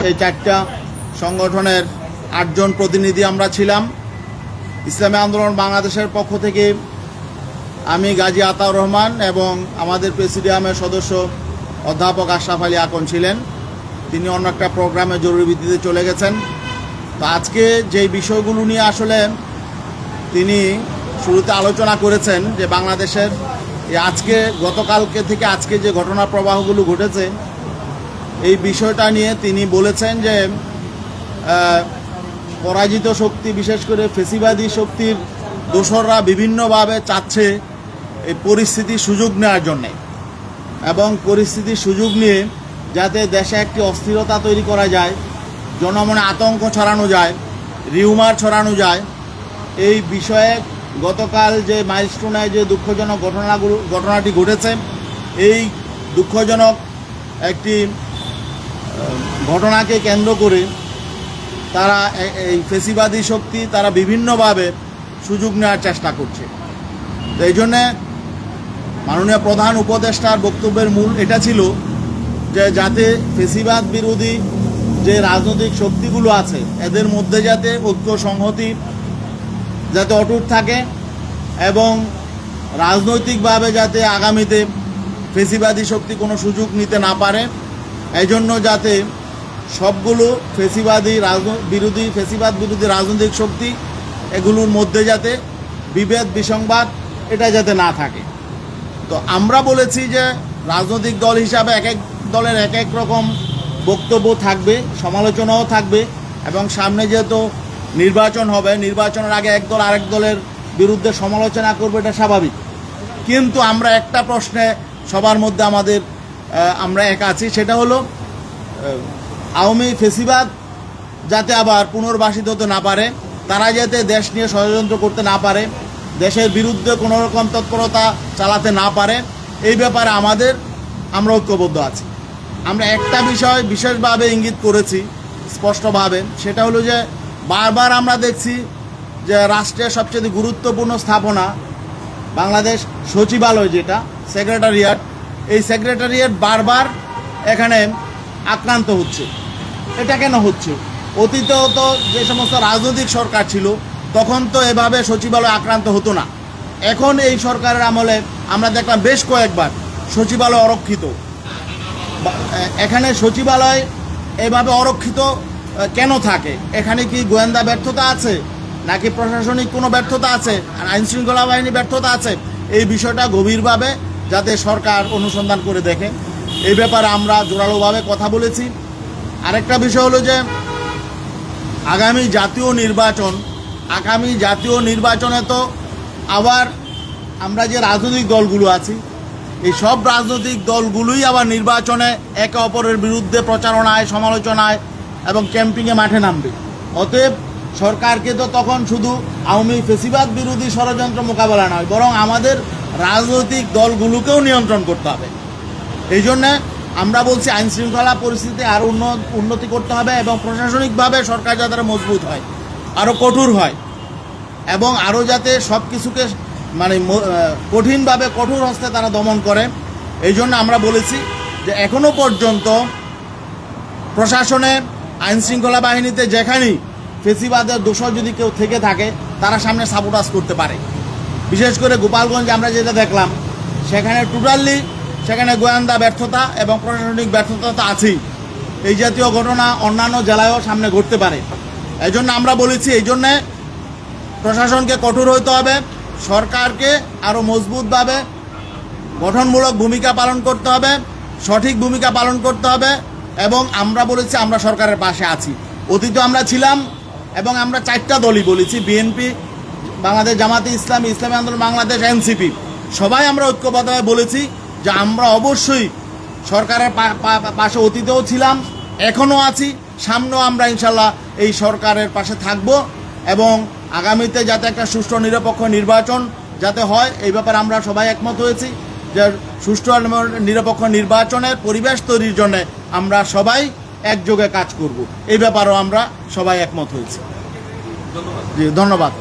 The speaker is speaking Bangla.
এই চারটা সংগঠনের 8 জন প্রতিনিধি আমরা ছিলাম। ইসলামী আন্দোলন বাংলাদেশের পক্ষ থেকে আমি গাজী আতাউর রহমান এবং আমাদের প্রেসিডিয়ামের সদস্য অধ্যাপক আশরাফ আলী আকন ছিলেন। তিনি অন্য একটা প্রোগ্রামে জরুরি ভিত্তিতে চলে গেছেন। তো আজকে যেই বিষয়গুলো নিয়ে আসলে তিনি শুরুতে আলোচনা করেছেন যে বাংলাদেশের আজকে গতকালকে থেকে আজকে যে ঘটনা প্রবাহগুলো ঘটেছে এই বিষয়টা নিয়ে তিনি বলেছেন যে পরাজিত শক্তি, বিশেষ করে ফেসিবাদী শক্তির দোসররা বিভিন্নভাবে চাচ্ছে এই পরিস্থিতির সুযোগ নেওয়ার জন্যে এবং পরিস্থিতির সুযোগ নিয়ে যাতে দেশে একটি অস্থিরতা তৈরি করা যায়, জনমনে আতঙ্ক ছড়ানো যায়, রিউমার ছড়ানো যায়। এই বিষয়ে গতকাল যে মাইলস্টোনে যে দুঃখজনক ঘটনাটি ঘটেছে, এই দুঃখজনক একটি ঘটনাকে কেন্দ্র করে তারা এই ফেসিবাদী শক্তি তারা বিভিন্নভাবে সুযোগ নেওয়ার চেষ্টা করছে। তো এই জন্যে মাননীয় প্রধান উপদেষ্টার বক্তব্যের মূল এটা ছিল যে যাতে ফেসিবাদ বিরোধী যে রাজনৈতিক শক্তিগুলো আছে এদের মধ্যে যাতে ঐক্য সংহতি যাতে অটুট থাকে এবং রাজনৈতিকভাবে যাতে আগামীতে ফেসিবাদী শক্তি কোনো সুযোগ নিতে না পারে, এই জন্য যাতে সবগুলো ফেসিবাদ বিরোধী রাজনৈতিক শক্তি এগুলোর মধ্যে যাতে বিভেদ বিসংবাদ এটা যাতে না থাকে। তো আমরা বলেছি যে রাজনৈতিক দল হিসাবে এক এক দলের এক এক রকম বক্তব্য থাকবে, সমালোচনাও থাকবে এবং সামনে যেহেতু নির্বাচন হবে, নির্বাচনের আগে এক দল আরেক দলের বিরুদ্ধে সমালোচনা করবে, এটা স্বাভাবিক। কিন্তু আমরা একটা প্রশ্নে সবার মধ্যে আমরা এক আছি, সেটা হলো আওয়ামী ফেসিবাদ যাতে আবার পুনর্বাসিত হতে না পারে, তারা যাতে দেশ নিয়ে ষড়যন্ত্র করতে না পারে, দেশের বিরুদ্ধে কোনো রকম তৎপরতা চালাতে না পারে, এই ব্যাপারে আমরা ঐক্যবদ্ধ আছি। আমরা একটা বিষয় বিশেষভাবে ইঙ্গিত করেছি স্পষ্টভাবে, সেটা হলো যে বারবার আমরা দেখছি যে রাষ্ট্রের সবচেয়ে গুরুত্বপূর্ণ স্থাপনা বাংলাদেশ সচিবালয়, যেটা সেক্রেটারিয়েট, এই সেক্রেটারিয়েট বারবার এখানে আক্রান্ত হচ্ছে। এটা কেন হচ্ছে? অতীতেও তো যে সমস্ত রাজনৈতিক সরকার ছিল তখন তো এভাবে সচিবালয় আক্রান্ত হতো না। এখন এই সরকারের আমলে আমরা দেখলাম বেশ কয়েকবার সচিবালয় অরক্ষিত। এখানে সচিবালয় এভাবে অরক্ষিত কেন থাকে? এখানে কি গোয়েন্দা ব্যর্থতা আছে, নাকি প্রশাসনিক কোনো ব্যর্থতা আছে, আইনশৃঙ্খলা বাহিনী ব্যর্থতা আছে? এই বিষয়টা গভীরভাবে যাতে সরকার অনুসন্ধান করে দেখে, এই ব্যাপারে আমরা জোরালোভাবে কথা বলেছি। আরেকটা বিষয় হলো যে আগামী জাতীয় নির্বাচনে তো আবার আমরা যে রাজনৈতিক দলগুলো আছি এই সব রাজনৈতিক দলগুলোই আবার নির্বাচনে একে অপরের বিরুদ্ধে প্রচারণায়, সমালোচনায় এবং ক্যাম্পিংয়ে মাঠে নামবে। অতএব সরকারকে তো তখন শুধু আওয়ামী ফেসিবাদ বিরোধী ষড়যন্ত্র মোকাবেলা নয়, বরং আমাদের রাজনৈতিক দলগুলোকেও নিয়ন্ত্রণ করতে হবে। এই জন্যে আমরা বলছি আইনশৃঙ্খলা পরিস্থিতি আরও উন্নতি করতে হবে এবং প্রশাসনিকভাবে সরকার যাতে মজবুত হয়, আরও কঠোর হয় এবং আরও যাতে সব কিছুকে কঠিনভাবে কঠোর হস্তে তারা দমন করে। এই জন্য আমরা বলেছি যে এখনও পর্যন্ত প্রশাসনে, আইনশৃঙ্খলা বাহিনীতে যেখানেই ফেসিবাদের দোষর যদি কেউ থেকে থাকে তারা সামনে সাবোটাজ করতে পারে। বিশেষ করে গোপালগঞ্জে আমরা যেটা দেখলাম, সেখানে গোয়েন্দা ব্যর্থতা এবং প্রশাসনিক ব্যর্থতা তো আছেই। এই জাতীয় ঘটনা অন্যান্য জেলায়ও সামনে ঘটতে পারে। এই জন্য আমরা বলেছি এই জন্যে প্রশাসনকে কঠোর হতে হবে, সরকারকে আরও মজবুতভাবে গঠনমূলক ভূমিকা পালন করতে হবে, সঠিক ভূমিকা পালন করতে হবে এবং আমরা বলেছি আমরা সরকারের পাশে আছি। অতীতে আমরা ছিলাম এবং আমরা 4টা দলই বলেছি, বিএনপি, বাংলাদেশ জামাতে ইসলামী, ইসলামী আন্দোলন বাংলাদেশ, এনসিপি, সবাই আমরা ঐক্যবদ্ধভাবে বলেছি যে আমরা অবশ্যই সরকারের পাশে অতীতেও ছিলাম, এখনও আছি, সামনেও আমরা ইনশাল্লাহ এই সরকারের পাশে থাকব এবং আগামীতে যাতে একটা সুষ্ঠু নিরপেক্ষ নির্বাচন যাতে হয় এই ব্যাপারে আমরা সবাই একমত হয়েছি যে সুষ্ঠু নিরপেক্ষ নির্বাচনের পরিবেশ তৈরির জন্য আমরা সবাই একযোগে কাজ করব। এই ব্যাপারেও আমরা সবাই একমত হয়েছি। ধন্যবাদ।